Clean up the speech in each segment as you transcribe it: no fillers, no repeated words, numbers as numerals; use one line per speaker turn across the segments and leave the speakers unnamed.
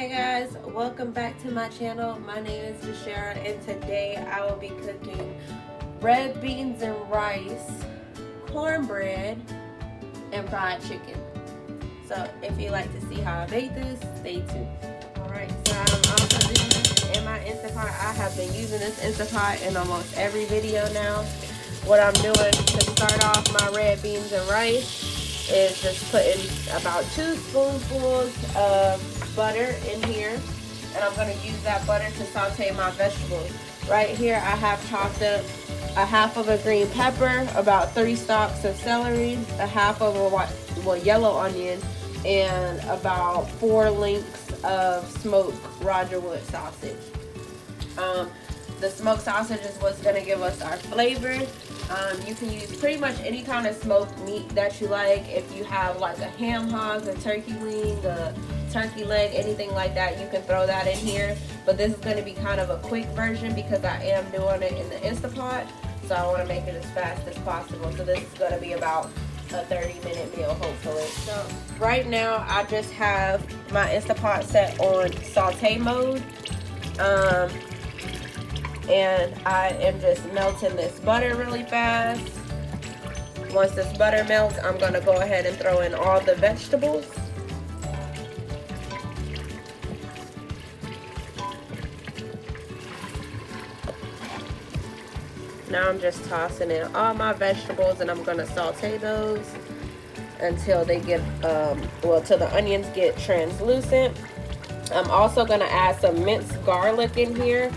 Hey guys, welcome back to my channel. My name is Vashara and today I will be cooking red beans and rice, cornbread, and fried chicken. So if you like to see how I make this, stay tuned. Alright, so I'm also doing this in my Instapot. I have been using this Instapot in almost every video now. What I'm doing to start off my red beans and rice is just putting about 2 spoonfuls of butter in here, and I'm going to use that butter to saute my vegetables. Right here I have chopped up a half of a green pepper, about 3 stalks of celery, a half of a yellow onion, and about 4 links of smoked Roger Wood sausage. The smoked sausage is what's going to give us our flavor. You can use pretty much any kind of smoked meat that you like. If you have like a ham hock, a turkey wing, a turkey leg, anything like that, you can throw that in here. But this is going to be kind of a quick version because I am doing it in the Instapot. So I want to make it as fast as possible. So this is going to be about a 30-minute meal, hopefully. So right now I just have my Instapot set on saute mode. And I am just melting this butter really fast. Once this butter melts, I'm going to go ahead and throw in all the vegetables. Now I'm just tossing in all my vegetables and I'm going to saute those until they get, till the onions get translucent. I'm also going to add some minced garlic in here.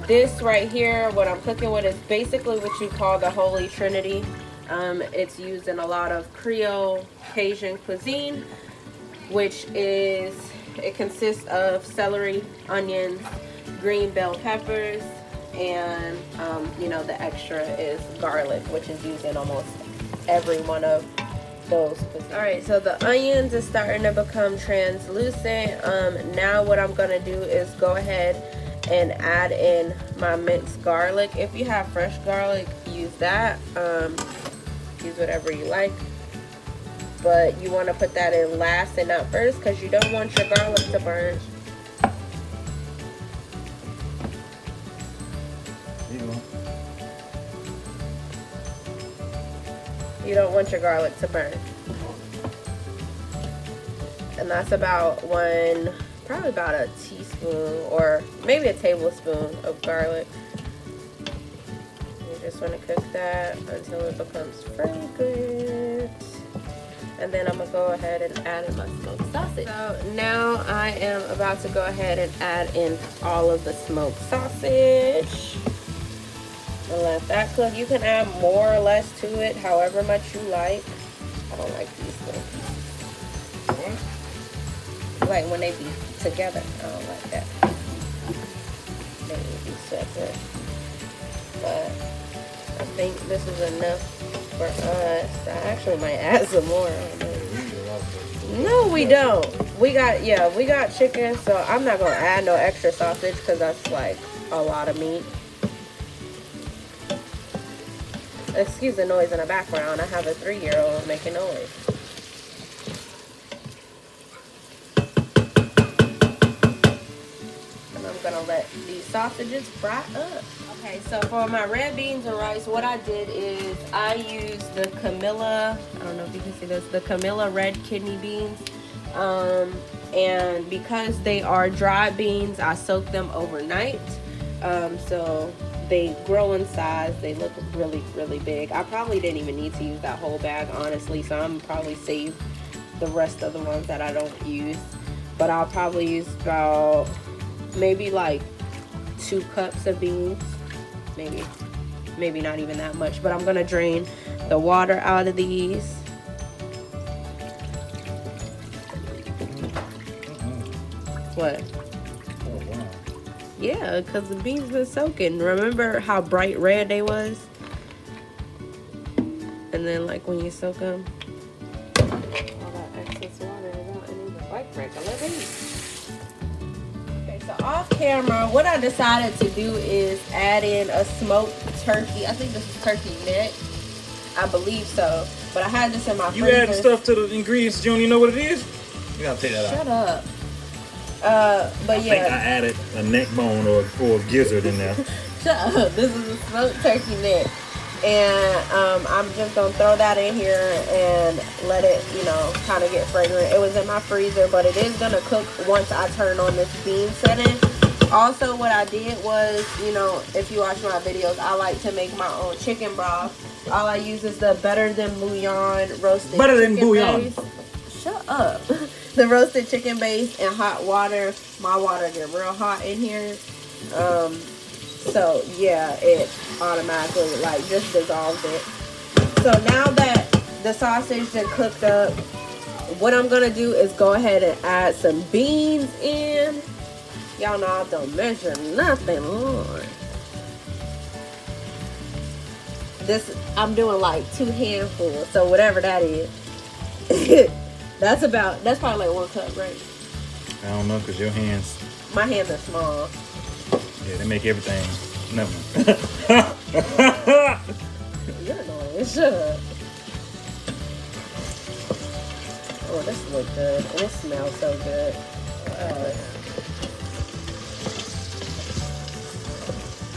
This right here, what I'm cooking with, is basically what you call the Holy Trinity. It's used in a lot of Creole Cajun cuisine, which is, it consists of celery, onions, green bell peppers, and you know, the extra is garlic, which is used in almost every one of those. All right, so the onions is starting to become translucent. Now what I'm gonna do is go ahead and add in my minced garlic. If you have fresh garlic, use that. Use whatever you like, but you want to put that in last and not first because you don't want your garlic to burn. You don't want your garlic to burn. And that's about probably about a teaspoon or maybe a tablespoon of garlic. You just want to cook that until it becomes fragrant. And then I'm going to go ahead and add in my smoked sausage. So now I am about to go ahead and add in all of the smoked sausage. And let that cook. You can add more or less to it, however much you like. I don't like these little pieces. What? Like when they be together, I don't like that. They need to be separate. But I think this is enough for us. I actually might add some more. No, we don't. We got chicken, so I'm not gonna add no extra sausage because that's like a lot of meat. Excuse the noise in the background. I have a 3-year-old making noise. Gonna let these sausages fry up. Okay, so for my red beans and rice, what I did is I used the Camilla, I don't know if you can see this, the Camilla red kidney beans. And because they are dry beans, I soaked them overnight. So they grow in size. They look really, really big. I probably didn't even need to use that whole bag, honestly. So I'm probably save the rest of the ones that I don't use. But I'll probably use about maybe like 2 cups of beans, maybe not even that much, but I'm gonna drain the water out of these. What?
Oh, wow.
Yeah, because the beans been soaking. Remember how bright red they was? And then like when you soak them, all that excess water is out and it's like regular beans. So off camera, what I decided to do is add in a smoked turkey. I think this is turkey neck. I believe so. But I had this in my freezer.
You adding stuff to the ingredients, you don't even know what it is? You gotta take that out.
Shut up. But
I think I added a neck bone or a gizzard in there.
Shut up. This is a smoked turkey neck. And I'm just going to throw that in here and let it, you know, kind of get fragrant. It was in my freezer, but it is going to cook once I turn on this bean setting. Also, what I did was, you know, if you watch my videos, I like to make my own chicken broth. All I use is the Better Than Bouillon roasted
Better Than
chicken
Bouillon.
base. Shut up. The roasted chicken base and hot water. My water get real hot in here. So yeah, it automatically like just dissolves it. So now that the sausage is cooked up, what I'm gonna do is go ahead and add some beans in. Y'all know I don't measure nothing, Lord. This I'm doing like 2 handfuls, so whatever that is. that's probably like 1 cup, right?
I don't know, cause your hands.
My hands are small.
Yeah, they make everything. Never mind.
You're annoying. Shut up. Oh, this looks good. And it smells so good.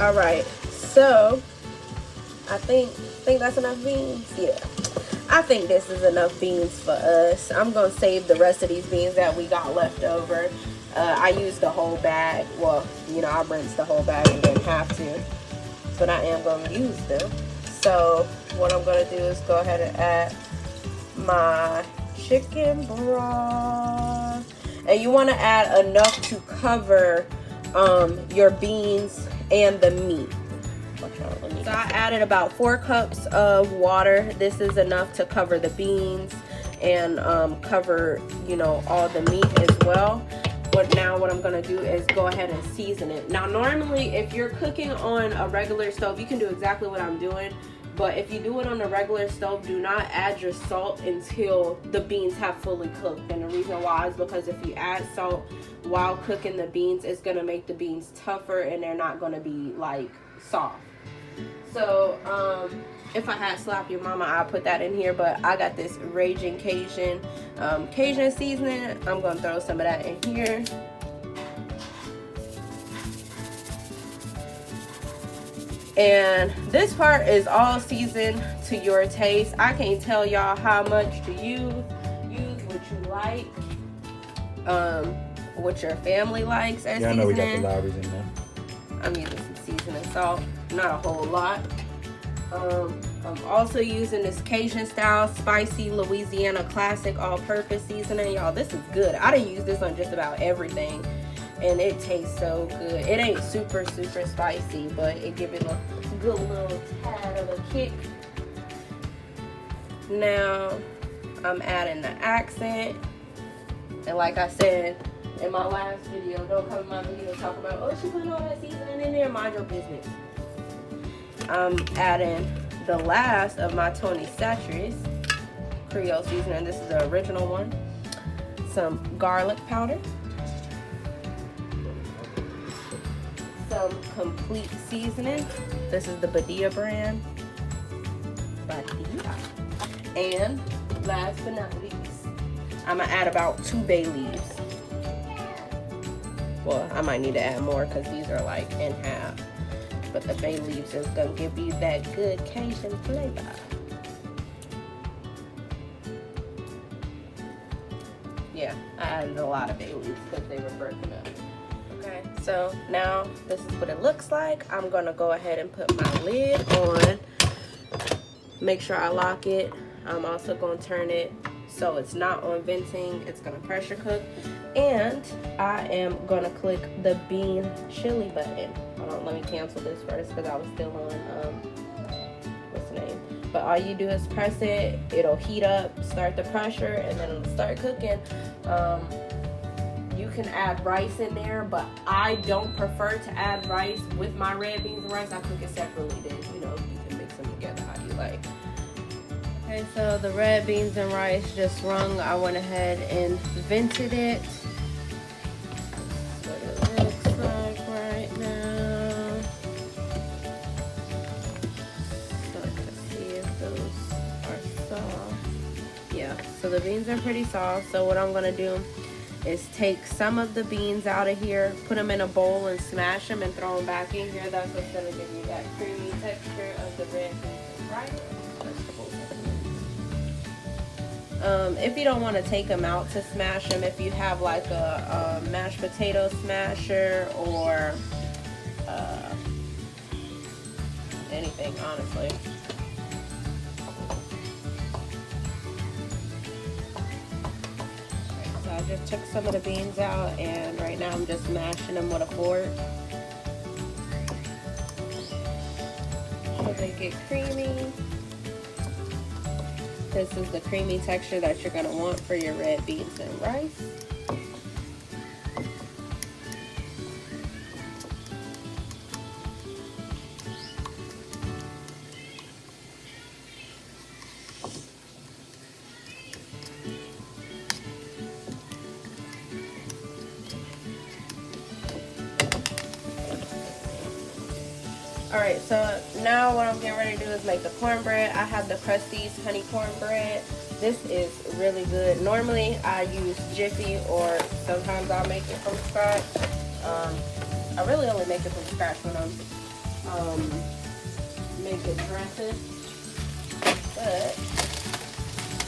Alright, so I think that's enough beans. Yeah. I think this is enough beans for us. I'm going to save the rest of these beans that we got left over. I used the whole bag. Well, you know, I rinsed the whole bag and didn't have to. But I am going to use them. So what I'm going to do is go ahead and add my chicken broth. And you want to add enough to cover your beans and the meat. So I added about 4 cups of water. This is enough to cover the beans and cover, you know, all the meat as well. Now what I'm going to do is go ahead and season it. Now normally if you're cooking on a regular stove, you can do exactly what I'm doing. But if you do it on a regular stove, do not add your salt until the beans have fully cooked. And the reason why is because if you add salt while cooking the beans, it's going to make the beans tougher and they're not going to be like soft. So if I had Slap Your Mama, I'd put that in here, but I got this Raging Cajun Cajun seasoning. I'm gonna throw some of that in here. And this part is all seasoned to your taste. I can't tell y'all how much to use what you like, what your family likes as seasoning.
Yeah, I know we got the Lowry's in there.
I'm using some seasoning salt, not a whole lot. I'm also using this Cajun style spicy Louisiana classic all-purpose seasoning. Y'all, this is good. I done use this on just about everything and it tastes so good. It ain't super spicy, but it gives it a good little tad of a kick. Now I'm adding the accent, and like I said in my last video, don't come in my video and talk about, oh, she putting all that seasoning in there, mind your business. I'm adding the last of my Tony Chachere's Creole seasoning. This is the original one. Some garlic powder. Some complete seasoning. This is the Badia brand. Badia. And last but not least, I'm gonna add about 2 bay leaves. Well, I might need to add more because these are like in half. But the bay leaves is gonna give you that good Cajun flavor. Yeah, I added a lot of bay leaves because they were broken up. Okay, so now this is what it looks like. I'm gonna go ahead and put my lid on. Make sure I lock it. I'm also gonna turn it so it's not on venting. It's gonna pressure cook. And I am gonna click the bean chili button. Hold on, let me cancel this first because I was still on, what's the name? But all you do is press it, it'll heat up, start the pressure, and then it'll start cooking. You can add rice in there, but I don't prefer to add rice with my red beans and rice. I cook it separately, then, you know, you can mix them together how you like. Okay, so the red beans and rice just rung. I went ahead and vented it. That's what it looks like right now. So let's see if those are soft. Yeah, so the beans are pretty soft. So what I'm gonna do is take some of the beans out of here, put them in a bowl and smash them and throw them back in here. That's what's going to give you that creamy texture of the red beans and rice. If you don't want to take them out to smash them, if you have like a mashed potato smasher or anything, honestly. So I just took some of the beans out, and right now I'm just mashing them with a fork so they get creamy. This is the creamy texture that you're going to want for your red beans and rice. Alright, so now what I'm getting ready to do is make the cornbread. I have the Krusteaz honey cornbread. This is really good. Normally I use Jiffy, or sometimes I'll make it from scratch. I really only make it from scratch when I'm making dressing. But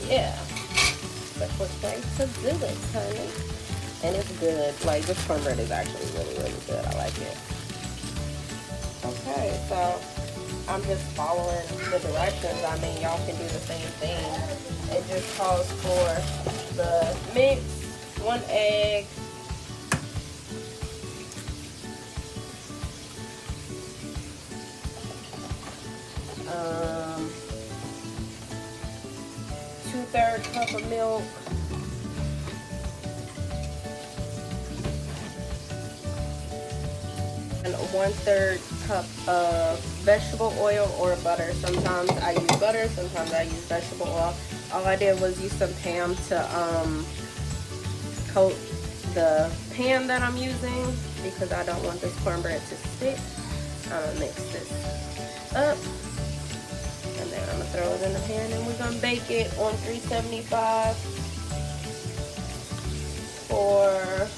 yeah, that's a quick way to do it, honey. And it's good. Like, this cornbread is actually really, really good. I like it. Okay, so I'm just following the directions. I mean, y'all can do the same thing. It just calls for the mix, 1 egg, um, 2/3 cup of milk, and 1/3 cup of vegetable oil or butter. Sometimes I use butter, sometimes I use vegetable oil. All I did was use some Pam to coat the pan that I'm using because I don't want this cornbread to stick. I'm gonna mix this up, and then I'm gonna throw it in the pan, and we're gonna bake it on 375 for,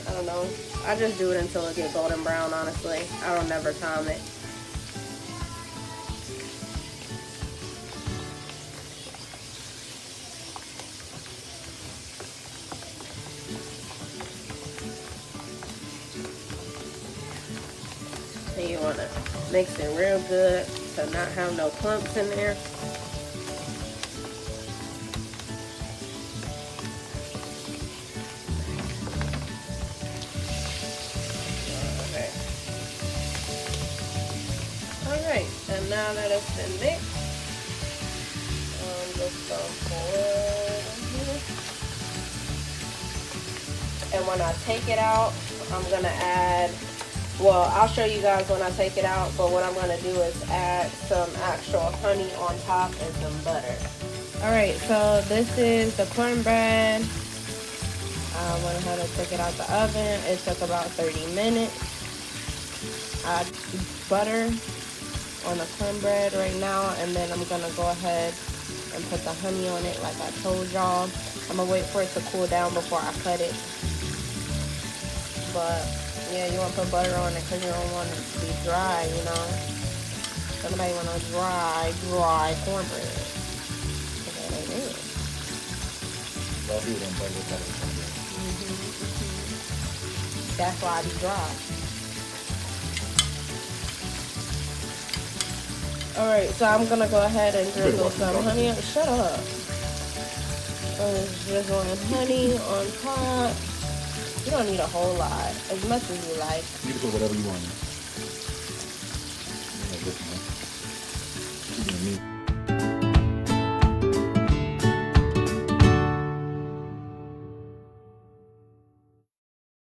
I don't know, I just do it until it gets golden brown, honestly. I don't never time it. So you want to mix it real good to not have no clumps in there. Alright, and now that it's been mixed, I'm just going to pour it in here. And when I take it out, I'm going to add, well, I'll show you guys when I take it out, but what I'm going to do is add some actual honey on top and some butter. Alright, so this is the cornbread. I went ahead and took it out the oven. It took about 30 minutes. I add butter on the cornbread right now, and then I'm gonna go ahead and put the honey on it like I told y'all. I'm gonna wait for it to cool down before I cut it. But yeah, you want to put butter on it because you don't want it to be dry, you know. Somebody want a dry cornbread. That ain't it. That's why I be dry. Alright, so I'm gonna go ahead and drizzle some honey. Shut up. I'm just drizzling honey on top. You don't need a whole lot, as much as you like.
You can put whatever you want.